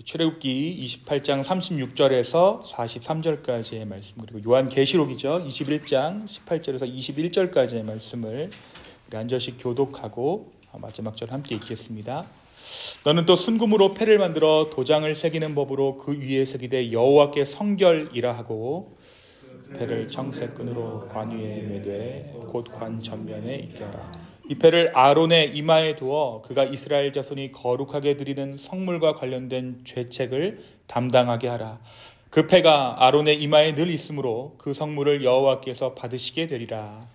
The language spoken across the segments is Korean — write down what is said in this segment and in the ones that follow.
출애굽기 28장 36절에서 43절까지의 말씀, 그리고 요한계시록이죠. 21장 18절에서 21절까지의 말씀을 우리 한 절씩 교독하고 마지막 절 함께 읽겠습니다. 너는 또 순금으로 패를 만들어 도장을 새기는 법으로 그 위에 새기되 여호와께 성결이라 하고 패를 청색끈으로 관 위에 매되 곧 관 전면에 있게 하라. 이 패를 아론의 이마에 두어 그가 이스라엘 자손이 거룩하게 드리는 성물과 관련된 죄책을 담당하게 하라. 그 패가 아론의 이마에 늘 있으므로 그 성물을 여호와께서 받으시게 되리라.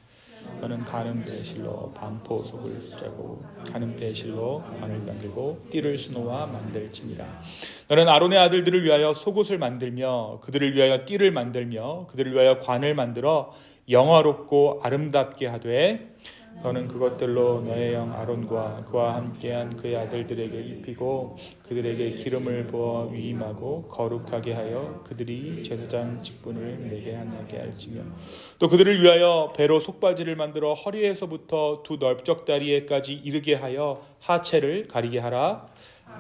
너는 가는 배실로 반포 속을 짜고 가는 배실로 관을 만들고 띠를 수놓아 만들지니라. 너는 아론의 아들들을 위하여 속옷을 만들며 그들을 위하여 띠를 만들며 그들을 위하여 관을 만들어 영화롭고 아름답게 하되 너는 그것들로 너의 형 아론과 그와 함께한 그의 아들들에게 입히고 그들에게 기름을 부어 위임하고 거룩하게 하여 그들이 제사장 직분을 내게 하게 할지며 또 그들을 위하여 배로 속바지를 만들어 허리에서부터 두 넓적다리에까지 이르게 하여 하체를 가리게 하라.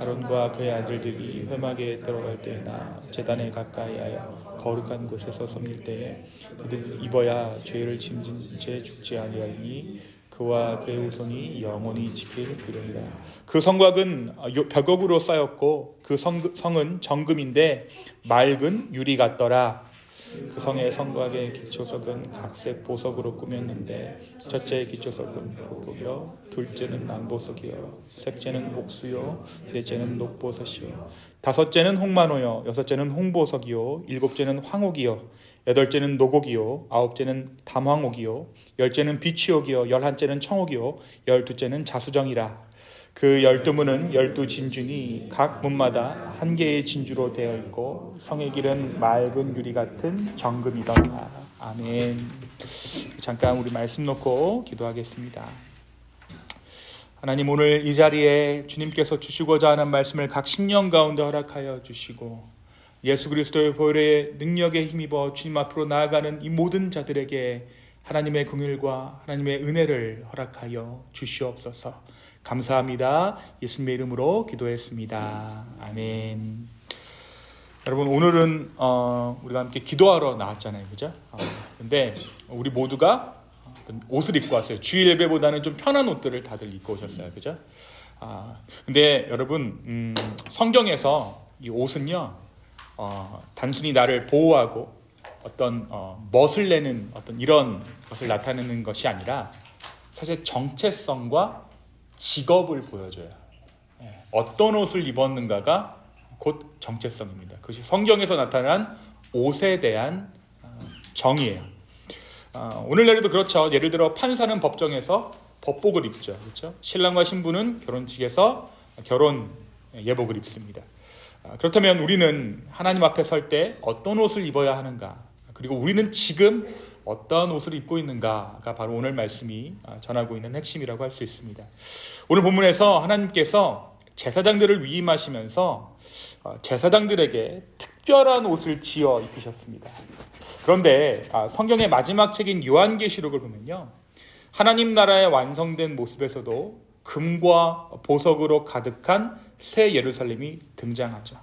아론과 그의 아들들이 회막에 들어갈 때나 제단에 가까이 하여 거룩한 곳에서 섬길 때에 그들이 입어야 죄를 짐진 채 죽지 아니하니 그와 그의 후손이 영원히 지킬 그러니라. 그 성곽은 벽옥으로 쌓였고 그 성은 정금인데 맑은 유리 같더라. 그 성의 성곽의 기초석은 각색 보석으로 꾸몄는데 첫째 기초석은 보석이요 둘째는 남보석이요 셋째는 옥수요 넷째는 녹보석이요 다섯째는 홍만호요 여섯째는 홍보석이요 일곱째는 황옥이요 여덟째는 노곡이요 아홉째는 담황옥이요 열째는 비취옥이요 열한째는 청옥이요 열두째는 자수정이라. 그 12문은 12진주니 각 문마다 한 개의 진주로 되어 있고 성의 길은 맑은 유리 같은 정금이더라. 아멘. 잠깐 우리 말씀 놓고 기도하겠습니다. 하나님, 오늘 이 자리에 주님께서 주시고자 하는 말씀을 각 신령 가운데 허락하여 주시고 예수 그리스도의 보혈의 능력에 힘입어 주님 앞으로 나아가는 이 모든 자들에게 하나님의 긍휼과 하나님의 은혜를 허락하여 주시옵소서. 감사합니다. 예수님의 이름으로 기도했습니다. 아멘. 여러분, 오늘은 우리가 함께 기도하러 나왔잖아요, 그죠? 근데 우리 모두가 옷을 입고 왔어요. 주일 예배보다는 좀 편한 옷들을 다들 입고 오셨어요, 그죠? 근데 여러분, 성경에서 이 옷은요, 단순히 나를 보호하고 어떤 멋을 내는 어떤 이런 것을 나타내는 것이 아니라 사실 정체성과 직업을 보여줘요. 어떤 옷을 입었는가가 곧 정체성입니다. 그것이 성경에서 나타난 옷에 대한 정의예요. 오늘날에도 그렇죠. 예를 들어 판사는 법정에서 법복을 입죠. 그렇죠? 신랑과 신부는 결혼식에서 결혼 예복을 입습니다. 그렇다면 우리는 하나님 앞에 설 때 어떤 옷을 입어야 하는가? 그리고 우리는 지금 어떤 옷을 입고 있는가가 바로 오늘 말씀이 전하고 있는 핵심이라고 할 수 있습니다. 오늘 본문에서 하나님께서 제사장들을 위임하시면서 제사장들에게 특별한 옷을 지어 입히셨습니다. 그런데 성경의 마지막 책인 요한계시록을 보면요, 하나님 나라의 완성된 모습에서도 금과 보석으로 가득한 새 예루살렘이 등장하죠.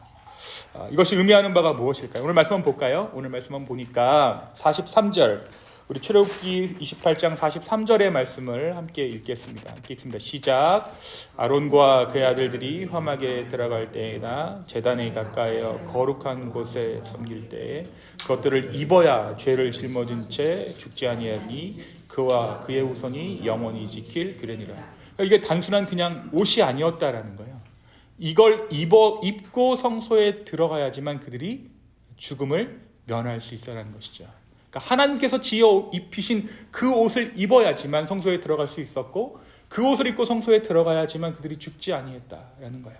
이것이 의미하는 바가 무엇일까요? 오늘 말씀 한번 볼까요? 오늘 말씀 한번 보니까 43절, 우리 출애굽기 28장 43절의 말씀을 함께 읽겠습니다. 함께 읽습니다. 시작. 아론과 그의 아들들이 화막에 들어갈 때나 제단에 가까이어 거룩한 곳에 섬길 때에 그것들을 입어야 죄를 짊어진 채 죽지 아니하니 그와 그의 후손이 영원히 지킬 그러니라. 이게 단순한 그냥 옷이 아니었다라는 거예요. 이걸 입고 성소에 들어가야지만 그들이 죽음을 면할 수 있어라는 것이죠. 그러니까 하나님께서 지어 입히신 그 옷을 입어야지만 성소에 들어갈 수 있었고 그 옷을 입고 성소에 들어가야지만 그들이 죽지 아니했다라는 거예요.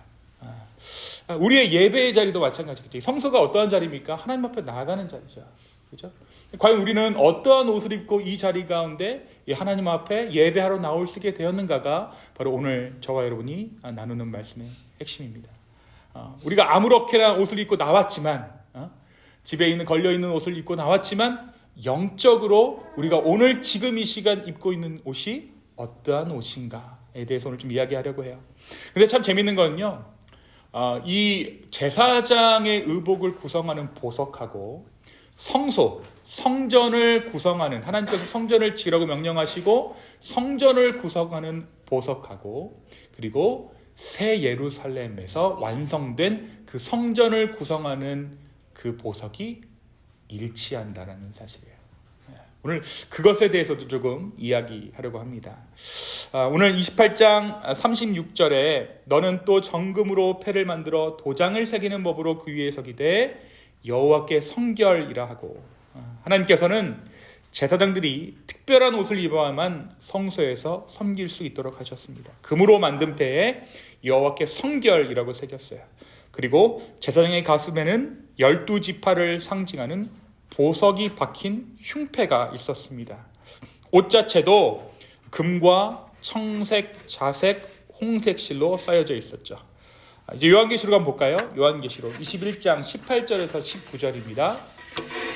우리의 예배의 자리도 마찬가지겠죠. 성소가 어떠한 자리입니까? 하나님 앞에 나아가는 자리죠. 그렇죠? 과연 우리는 어떠한 옷을 입고 이 자리 가운데 하나님 앞에 예배하러 나올 수 있게 되었는가가 바로 오늘 저와 여러분이 나누는 말씀의 핵심입니다. 우리가 아무렇게나 옷을 입고 나왔지만, 집에 있는 걸려있는 옷을 입고 나왔지만 영적으로 우리가 오늘 지금 이 시간 입고 있는 옷이 어떠한 옷인가에 대해서 오늘 좀 이야기하려고 해요. 근데 참 재밌는 거는요, 이 제사장의 의복을 구성하는 보석하고 성소, 성전을 구성하는, 하나님께서 성전을 지으라고 명령하시고 성전을 구성하는 보석하고, 그리고 새 예루살렘에서 완성된 그 성전을 구성하는 그 보석이 일치한다는 사실이에요. 오늘 그것에 대해서도 조금 이야기하려고 합니다. 오늘 28장 36절에 너는 또 정금으로 패를 만들어 도장을 새기는 법으로 그 위에 서기되 여호와께 성결이라 하고, 하나님께서는 제사장들이 특별한 옷을 입어야만 성소에서 섬길 수 있도록 하셨습니다. 금으로 만든 패에 여호와께 성결이라고 새겼어요. 그리고 제사장의 가슴에는 12지파를 상징하는 보석이 박힌 흉패가 있었습니다. 옷 자체도 금과 청색, 자색, 홍색 실로 쌓여져 있었죠. 이제 요한계시록 한번 볼까요? 요한계시록 21장 18절에서 19절입니다.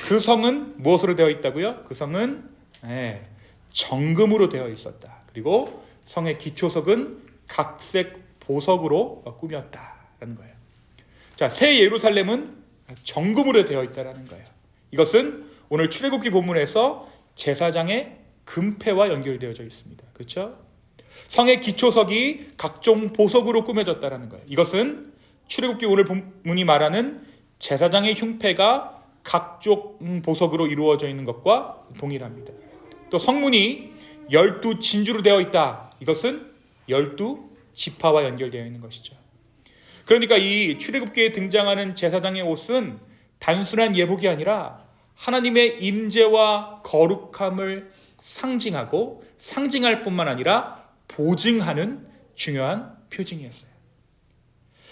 그 성은 무엇으로 되어 있다고요? 그 성은 정금으로 되어 있었다. 그리고 성의 기초석은 각색 보석으로 꾸몄다라는 거예요. 자, 새 예루살렘은 정금으로 되어 있다라는 거예요. 이것은 오늘 출애굽기 본문에서 제사장의 금패와 연결되어져 있습니다. 그렇죠? 성의 기초석이 각종 보석으로 꾸며졌다는 거예요. 이것은 출애굽기 오늘 본문이 말하는 제사장의 흉패가 각종 보석으로 이루어져 있는 것과 동일합니다. 또 성문이 12진주로 되어 있다. 이것은 12지파와 연결되어 있는 것이죠. 그러니까 이 출애굽기에 등장하는 제사장의 옷은 단순한 예복이 아니라 하나님의 임재와 거룩함을 상징하고 상징할 뿐만 아니라 보증하는 중요한 표징이었어요.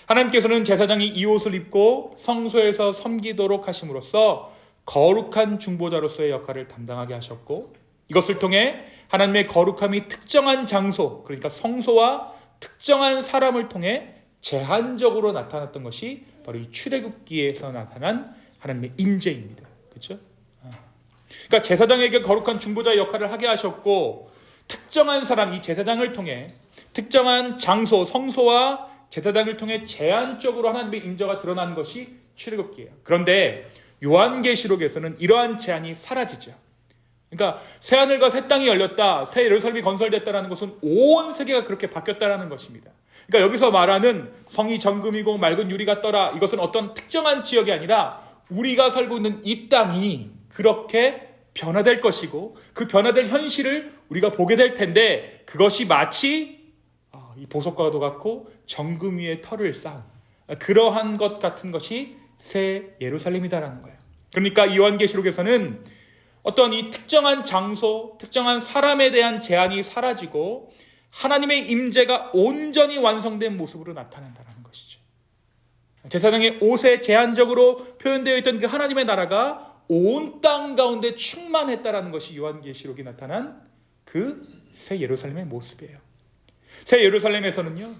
하나님께서는 제사장이 이 옷을 입고 성소에서 섬기도록 하심으로써 거룩한 중보자로서의 역할을 담당하게 하셨고, 이것을 통해 하나님의 거룩함이 특정한 장소, 그러니까 성소와 특정한 사람을 통해 제한적으로 나타났던 것이 바로 이 출애굽기에서 나타난 하나님의 임재입니다. 그렇죠? 그러니까 제사장에게 거룩한 중보자의 역할을 하게 하셨고, 특정한 사람, 이 제사장을 통해 특정한 장소, 성소와 제사장을 통해 제한적으로 하나님의 임재가 드러난 것이 출애굽기예요. 그런데 요한계시록에서는 이러한 제한이 사라지죠. 그러니까 새하늘과 새 땅이 열렸다, 새 예루살렘이 건설됐다는 것은 온 세계가 그렇게 바뀌었다는 것입니다. 그러니까 여기서 말하는 성이 정금이고 맑은 유리가 떠라, 이것은 어떤 특정한 지역이 아니라 우리가 살고 있는 이 땅이 그렇게 변화될 것이고, 그 변화될 현실을 우리가 보게 될 텐데, 그것이 마치 이 보석과도 같고 정금 위에 털을 쌓은 그러한 것 같은 것이 새 예루살렘이다라는 거예요. 그러니까 이 요한계시록에서는 어떤 이 특정한 장소, 특정한 사람에 대한 제한이 사라지고 하나님의 임재가 온전히 완성된 모습으로 나타난다는 것이죠. 제사장의 옷에 제한적으로 표현되어 있던 그 하나님의 나라가 온 땅 가운데 충만했다라는 것이 요한계시록이 나타난 그 새 예루살렘의 모습이에요. 새 예루살렘에서는요,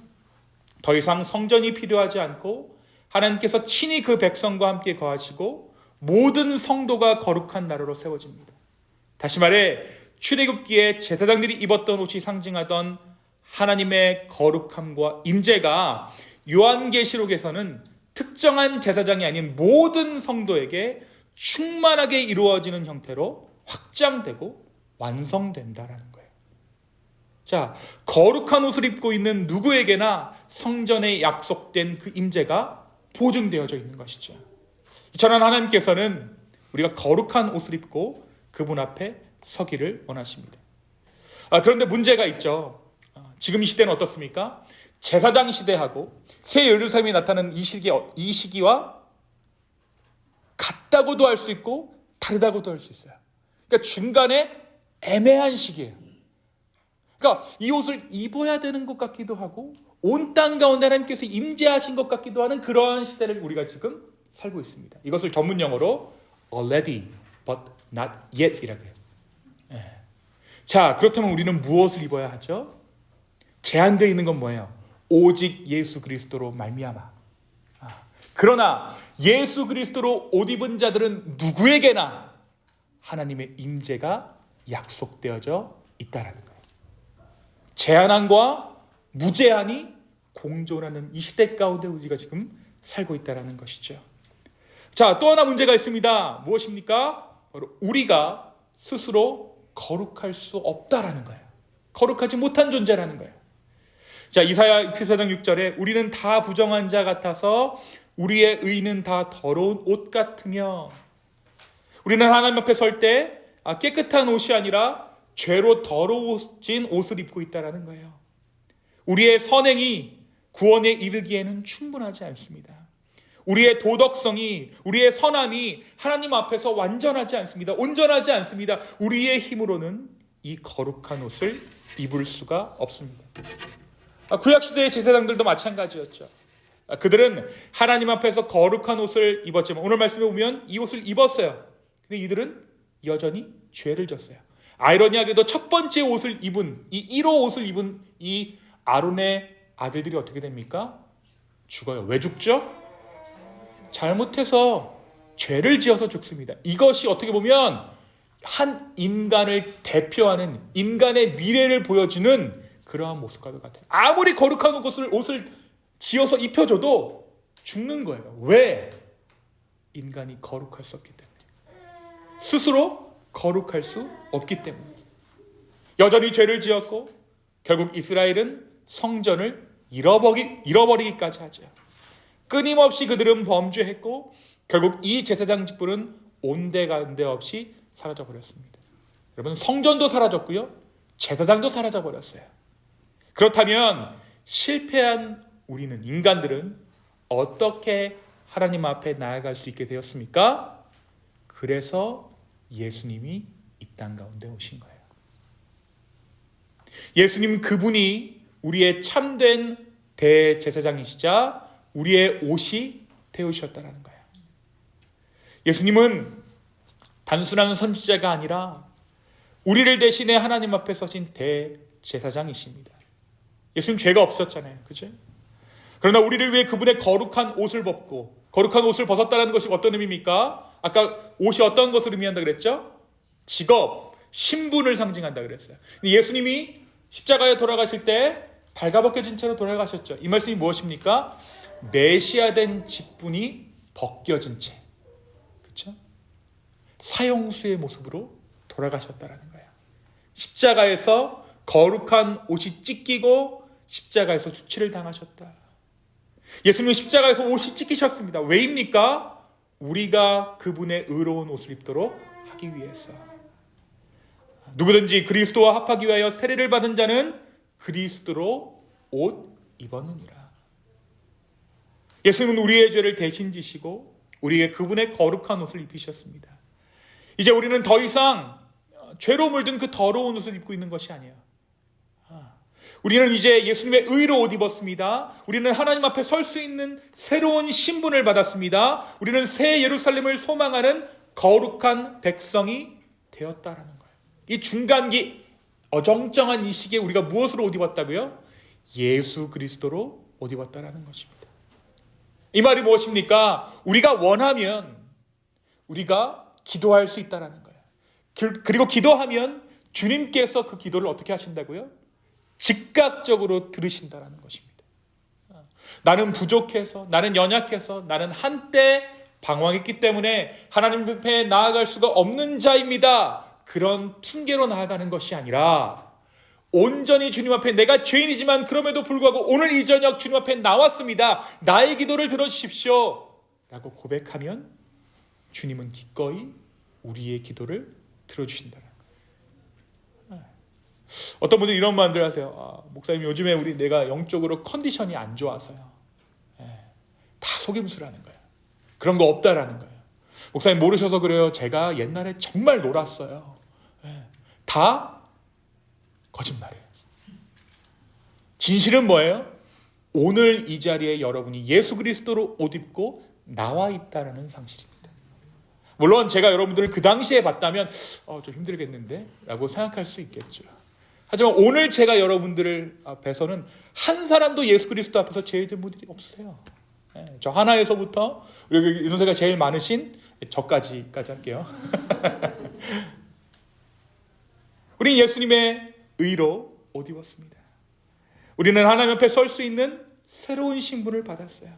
더 이상 성전이 필요하지 않고 하나님께서 친히 그 백성과 함께 거하시고 모든 성도가 거룩한 나라로 세워집니다. 다시 말해 출애굽기에 제사장들이 입었던 옷이 상징하던 하나님의 거룩함과 임재가 요한계시록에서는 특정한 제사장이 아닌 모든 성도에게 충만하게 이루어지는 형태로 확장되고 완성된다라는 거예요. 자, 거룩한 옷을 입고 있는 누구에게나 성전에 약속된 그 임재가 보증되어져 있는 것이죠. 이처럼 하나님께서는 우리가 거룩한 옷을 입고 그분 앞에 서기를 원하십니다. 그런데 문제가 있죠. 지금 이 시대는 어떻습니까? 제사장 시대하고 새 예루살렘이 나타나는 이 시기와 같다고도 할 수 있고 다르다고도 할 수 있어요. 그러니까 중간에 애매한 시기예요. 그러니까 이 옷을 입어야 되는 것 같기도 하고 온 땅 가운데 하나님께서 임재하신 것 같기도 하는 그러한 시대를 우리가 지금 살고 있습니다. 이것을 전문 용어로 already but not yet 이라고 해요. 자, 그렇다면 우리는 무엇을 입어야 하죠? 제한되어 있는 건 뭐예요? 오직 예수 그리스도로 말미암아. 그러나 예수 그리스도로 옷 입은 자들은 누구에게나 하나님의 임재가 약속되어져 있다라는 거예요. 제한함과 무제한이 공존하는 이 시대 가운데 우리가 지금 살고 있다는 것이죠. 자, 또 하나 문제가 있습니다. 무엇입니까? 바로 우리가 스스로 거룩할 수 없다라는 거예요. 거룩하지 못한 존재라는 거예요. 자, 이사야 64장 6절에 우리는 다 부정한 자 같아서 우리의 의는 다 더러운 옷 같으며, 우리는 하나님 앞에 설 때 깨끗한 옷이 아니라 죄로 더러워진 옷을 입고 있다는 거예요. 우리의 선행이 구원에 이르기에는 충분하지 않습니다. 우리의 도덕성이, 우리의 선함이 하나님 앞에서 완전하지 않습니다. 온전하지 않습니다. 우리의 힘으로는 이 거룩한 옷을 입을 수가 없습니다. 구약시대의 제사장들도 마찬가지였죠. 그들은 하나님 앞에서 거룩한 옷을 입었지만 오늘 말씀에 보면 이 옷을 입었어요. 근데 이들은 여전히 죄를 졌어요. 아이러니하게도 첫 번째 옷을 입은, 이 1호 옷을 입은 이 아론의 아들들이 어떻게 됩니까? 죽어요. 왜 죽죠? 잘못해서 죄를 지어서 죽습니다. 이것이 어떻게 보면 한 인간을 대표하는, 인간의 미래를 보여주는 그러한 모습과도 같아요. 아무리 거룩한 옷을 지어서 입혀줘도 죽는 거예요. 왜? 인간이 거룩할 수 없기 때문에. 스스로 거룩할 수 없기 때문에. 여전히 죄를 지었고 결국 이스라엘은 성전을 잃어버리기까지 하죠. 끊임없이 그들은 범죄했고 결국 이 제사장 직분은 온데간데 없이 사라져버렸습니다. 여러분, 성전도 사라졌고요, 제사장도 사라져버렸어요. 그렇다면 실패한 우리는, 인간들은 어떻게 하나님 앞에 나아갈 수 있게 되었습니까? 그래서 예수님이 이 땅 가운데 오신 거예요. 예수님, 그분이 우리의 참된 대제사장이시자 우리의 옷이 되어주셨다는 거예요. 예수님은 단순한 선지자가 아니라 우리를 대신해 하나님 앞에 서신 대제사장이십니다. 예수님 죄가 없었잖아요. 그죠? 그러나 우리를 위해 그분의 거룩한 옷을 벗고, 거룩한 옷을 벗었다는 것이 어떤 의미입니까? 아까 옷이 어떤 것을 의미한다 그랬죠? 직업, 신분을 상징한다 그랬어요. 예수님이 십자가에 돌아가실 때 발가벗겨진 채로 돌아가셨죠. 이 말씀이 무엇입니까? 메시아된 직분이 벗겨진 채, 그렇죠? 사형수의 모습으로 돌아가셨다라는 거예요. 십자가에서 거룩한 옷이 찢기고 십자가에서 수치를 당하셨다. 예수님은 십자가에서 옷이 찢기셨습니다. 왜입니까? 우리가 그분의 의로운 옷을 입도록 하기 위해서. 누구든지 그리스도와 합하기 위하여 세례를 받은 자는 그리스도로 옷 입었느니라. 예수님은 우리의 죄를 대신 지시고 우리에게 그분의 거룩한 옷을 입히셨습니다. 이제 우리는 더 이상 죄로 물든 그 더러운 옷을 입고 있는 것이 아니에요. 우리는 이제 예수님의 의로 옷 입었습니다. 우리는 하나님 앞에 설 수 있는 새로운 신분을 받았습니다. 우리는 새 예루살렘을 소망하는 거룩한 백성이 되었다라는 거예요. 이 중간기, 어정쩡한 이 시기에 우리가 무엇으로 옷 입었다고요? 예수 그리스도로 옷 입었다라는 것입니다. 이 말이 무엇입니까? 우리가 원하면 우리가 기도할 수 있다라는 거예요. 그리고 기도하면 주님께서 그 기도를 어떻게 하신다고요? 즉각적으로 들으신다라는 것입니다. 나는 부족해서, 나는 연약해서, 나는 한때 방황했기 때문에 하나님 앞에 나아갈 수가 없는 자입니다. 그런 핑계로 나아가는 것이 아니라 온전히 주님 앞에, 내가 죄인이지만 그럼에도 불구하고 오늘 이 저녁 주님 앞에 나왔습니다. 나의 기도를 들어주십시오 라고 고백하면 주님은 기꺼이 우리의 기도를 들어주신다는 거예요. 어떤 분들이 이런 말들 하세요. 목사님, 요즘에 내가 영적으로 컨디션이 안 좋아서요. 다 속임수라는 거예요. 그런 거 없다라는 거예요. 목사님, 모르셔서 그래요. 제가 옛날에 정말 놀았어요. 다 거짓말이에요. 진실은 뭐예요? 오늘 이 자리에 여러분이 예수 그리스도로 옷 입고 나와 있다는 사실입니다. 물론 제가 여러분들을 그 당시에 봤다면 좀 힘들겠는데 라고 생각할 수 있겠죠. 하지만 오늘 제가 여러분들을 앞에서는 한 사람도 예수 그리스도 앞에서 죄진 분들이 없어요. 저 하나에서부터 우리 연세가 제일 많으신 저까지 할게요. 우리는 예수님의 의로 옷 입었습니다. 우리는 하나님 앞에 설 수 있는 새로운 신분을 받았어요.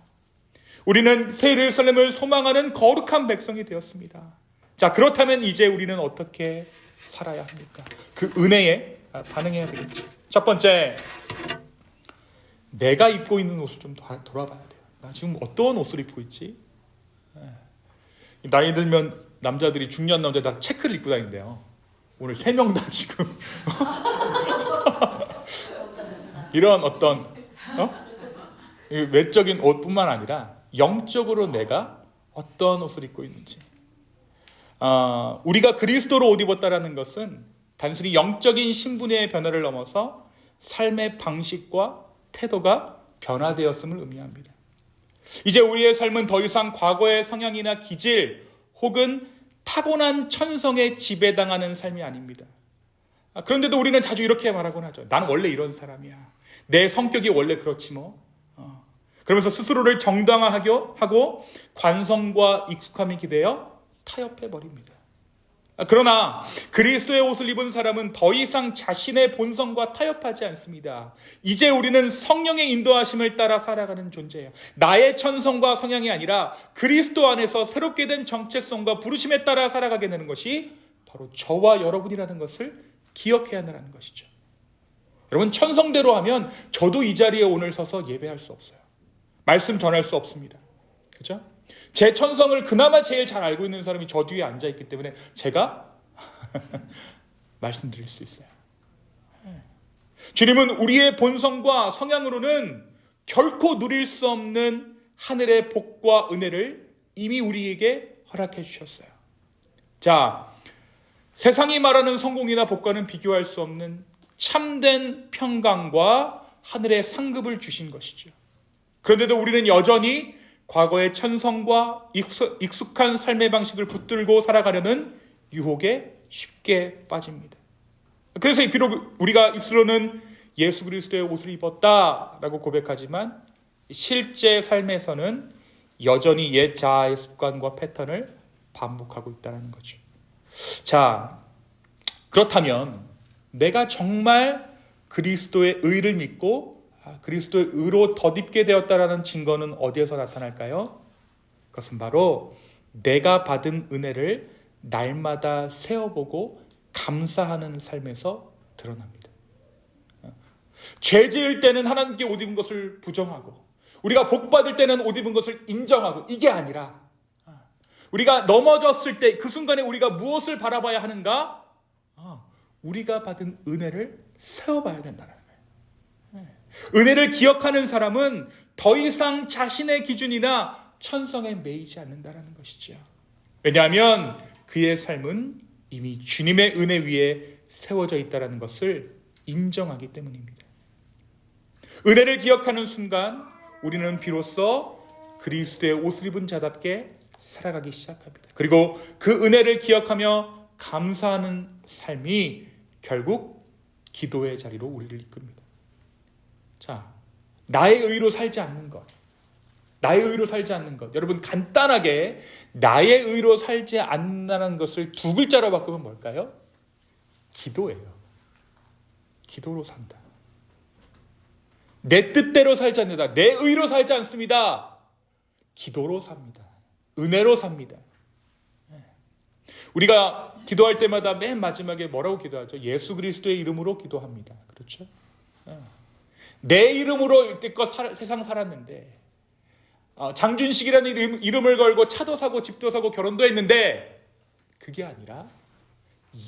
우리는 새 예루살렘을 소망하는 거룩한 백성이 되었습니다. 자, 그렇다면 이제 우리는 어떻게 살아야 합니까? 그 은혜에 반응해야 되겠죠. 첫 번째, 내가 입고 있는 옷을 좀 돌아봐야 돼요. 나 지금 어떤 옷을 입고 있지? 나이 들면 남자들이, 중년 남자들 다 체크를 입고 다닌대요. 오늘 3명 다 지금 이런 어떤 외적인 옷뿐만 아니라 영적으로 내가 어떤 옷을 입고 있는지. 우리가 그리스도로 옷 입었다라는 것은 단순히 영적인 신분의 변화를 넘어서 삶의 방식과 태도가 변화되었음을 의미합니다. 이제 우리의 삶은 더 이상 과거의 성향이나 기질 혹은 타고난 천성에 지배당하는 삶이 아닙니다. 그런데도 우리는 자주 이렇게 말하곤 하죠. 난 원래 이런 사람이야. 내 성격이 원래 그렇지 뭐. 그러면서 스스로를 정당화하고 관성과 익숙함이 기대어 타협해버립니다. 그러나 그리스도의 옷을 입은 사람은 더 이상 자신의 본성과 타협하지 않습니다. 이제 우리는 성령의 인도하심을 따라 살아가는 존재예요. 나의 천성과 성향이 아니라 그리스도 안에서 새롭게 된 정체성과 부르심에 따라 살아가게 되는 것이 바로 저와 여러분이라는 것을 기억해야 한다는 것이죠. 여러분, 천성대로 하면 저도 이 자리에 오늘 서서 예배할 수 없어요. 말씀 전할 수 없습니다. 그렇죠? 제 천성을 그나마 제일 잘 알고 있는 사람이 저 뒤에 앉아있기 때문에 제가 말씀드릴 수 있어요. 주님은 우리의 본성과 성향으로는 결코 누릴 수 없는 하늘의 복과 은혜를 이미 우리에게 허락해 주셨어요. 자, 세상이 말하는 성공이나 복과는 비교할 수 없는 참된 평강과 하늘의 상급을 주신 것이죠. 그런데도 우리는 여전히 과거의 천성과 익숙한 삶의 방식을 붙들고 살아가려는 유혹에 쉽게 빠집니다. 그래서 비록 우리가 입술로는 예수 그리스도의 옷을 입었다라고 고백하지만 실제 삶에서는 여전히 옛 자아의 습관과 패턴을 반복하고 있다는 거죠. 자, 그렇다면 내가 정말 그리스도의 의를 믿고 그리스도의 의로 덧입게 되었다라는 증거는 어디에서 나타날까요? 그것은 바로 내가 받은 은혜를 날마다 세어보고 감사하는 삶에서 드러납니다. 죄 지을 때는 하나님께 옷 입은 것을 부정하고, 우리가 복 받을 때는 옷 입은 것을 인정하고, 이게 아니라 우리가 넘어졌을 때 그 순간에 우리가 무엇을 바라봐야 하는가? 우리가 받은 은혜를 세어봐야 된다는 거예요. 은혜를 기억하는 사람은 더 이상 자신의 기준이나 천성에 매이지 않는다는 것이죠. 왜냐하면 그의 삶은 이미 주님의 은혜 위에 세워져 있다는 것을 인정하기 때문입니다. 은혜를 기억하는 순간 우리는 비로소 그리스도의 옷을 입은 자답게 살아가기 시작합니다. 그리고 그 은혜를 기억하며 감사하는 삶이 결국 기도의 자리로 우리를 이끕니다. 자, 나의 의로 살지 않는 것. 나의 의로 살지 않는 것. 여러분, 간단하게 나의 의로 살지 않는다는 것을 두 글자로 바꾸면 뭘까요? 기도예요. 기도로 산다. 내 뜻대로 살지 않는다. 내 의로 살지 않습니다. 기도로 삽니다. 은혜로 삽니다. 우리가 기도할 때마다 맨 마지막에 뭐라고 기도하죠? 예수 그리스도의 이름으로 기도합니다. 그렇죠? 내 이름으로 이때껏 세상 살았는데, 장준식이라는 이름을 걸고 차도 사고 집도 사고 결혼도 했는데, 그게 아니라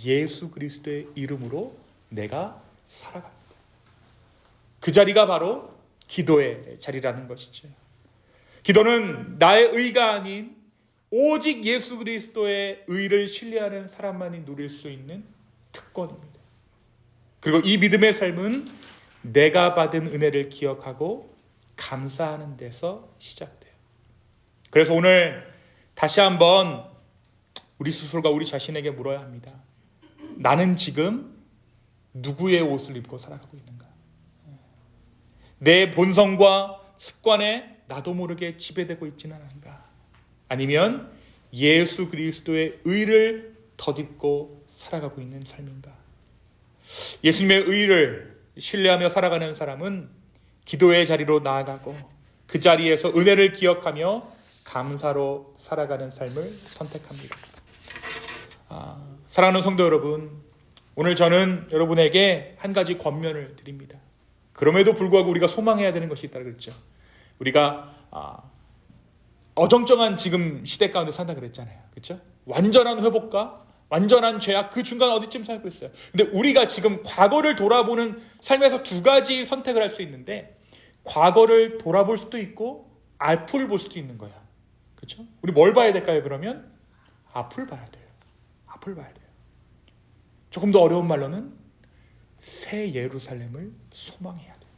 예수 그리스도의 이름으로 내가 살아갑니다. 그 자리가 바로 기도의 자리라는 것이죠. 기도는 나의 의가 아닌 오직 예수 그리스도의 의를 신뢰하는 사람만이 누릴 수 있는 특권입니다. 그리고 이 믿음의 삶은 내가 받은 은혜를 기억하고 감사하는 데서 시작돼요. 그래서 오늘 다시 한번 우리 스스로가 우리 자신에게 물어야 합니다. 나는 지금 누구의 옷을 입고 살아가고 있는가? 내 본성과 습관에 나도 모르게 지배되고 있지는 않은가? 아니면 예수 그리스도의 의를 덧입고 살아가고 있는 삶인가? 예수님의 의를 신뢰하며 살아가는 사람은 기도의 자리로 나아가고 그 자리에서 은혜를 기억하며 감사로 살아가는 삶을 선택합니다. 사랑하는 성도 여러분, 오늘 저는 여러분에게 한 가지 권면을 드립니다. 그럼에도 불구하고 우리가 소망해야 되는 것이 있다고 그랬죠. 우리가 어정쩡한 지금 시대 가운데 산다 그랬잖아요. 그렇죠? 완전한 회복과 완전한 죄악 그 중간 어디쯤 살고 있어요. 근데 우리가 지금 과거를 돌아보는 삶에서 두 가지 선택을 할 수 있는데, 과거를 돌아볼 수도 있고 앞을 볼 수도 있는 거야. 그렇죠? 우리 뭘 봐야 될까요? 그러면 앞을 봐야 돼요. 앞을 봐야 돼요. 조금 더 어려운 말로는 새 예루살렘을 소망해야 돼요.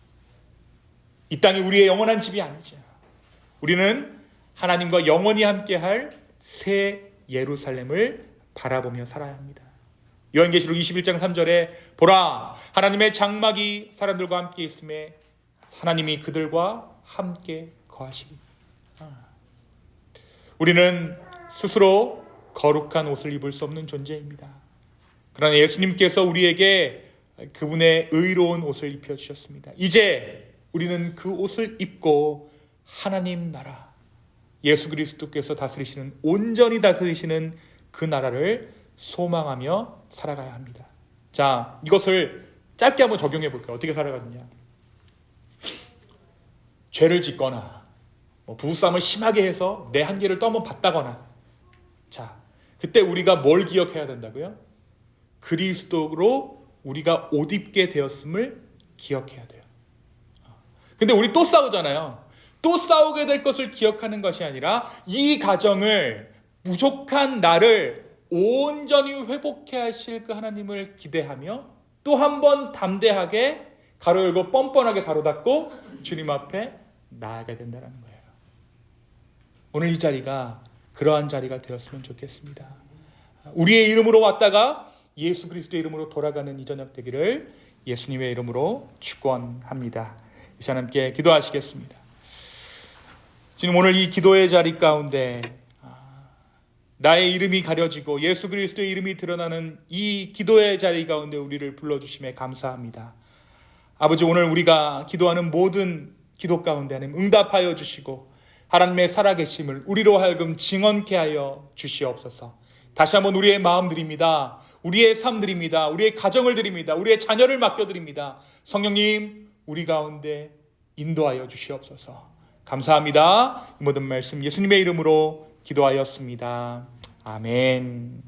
이 땅이 우리의 영원한 집이 아니죠. 우리는 하나님과 영원히 함께할 새 예루살렘을 바라보며 살아야 합니다. 요한계시록 21장 3절에 보라, 하나님의 장막이 사람들과 함께 있음에 하나님이 그들과 함께 거하시리. 우리는 스스로 거룩한 옷을 입을 수 없는 존재입니다. 그러나 예수님께서 우리에게 그분의 의로운 옷을 입혀주셨습니다. 이제 우리는 그 옷을 입고 하나님 나라, 예수 그리스도께서 다스리시는, 온전히 다스리시는 그 나라를 소망하며 살아가야 합니다. 자, 이것을 짧게 한번 적용해 볼까요? 어떻게 살아가느냐? 죄를 짓거나 부부싸움을 심하게 해서 내 한계를 또 한번 봤다거나, 자, 그때 우리가 뭘 기억해야 된다고요? 그리스도로 우리가 옷 입게 되었음을 기억해야 돼요. 근데 우리 또 싸우잖아요. 또 싸우게 될 것을 기억하는 것이 아니라 이 가정을, 부족한 나를 온전히 회복해 하실 그 하나님을 기대하며 또 한 번 담대하게 가로 열고 뻔뻔하게 가로 닫고 주님 앞에 나아가야 된다는 거예요. 오늘 이 자리가 그러한 자리가 되었으면 좋겠습니다. 우리의 이름으로 왔다가 예수 그리스도의 이름으로 돌아가는 이 저녁 되기를 예수님의 이름으로 축원합니다. 이 시간 함께 기도하시겠습니다. 지금 오늘 이 기도의 자리 가운데 나의 이름이 가려지고 예수 그리스도의 이름이 드러나는 이 기도의 자리 가운데 우리를 불러주심에 감사합니다. 아버지, 오늘 우리가 기도하는 모든 기도 가운데 하나님 응답하여 주시고 하나님의 살아계심을 우리로 하여금 증언케 하여 주시옵소서. 다시 한번 우리의 마음 드립니다. 우리의 삶 드립니다. 우리의 가정을 드립니다. 우리의 자녀를 맡겨드립니다. 성령님, 우리 가운데 인도하여 주시옵소서. 감사합니다. 이 모든 말씀 예수님의 이름으로 기도하였습니다. 아멘.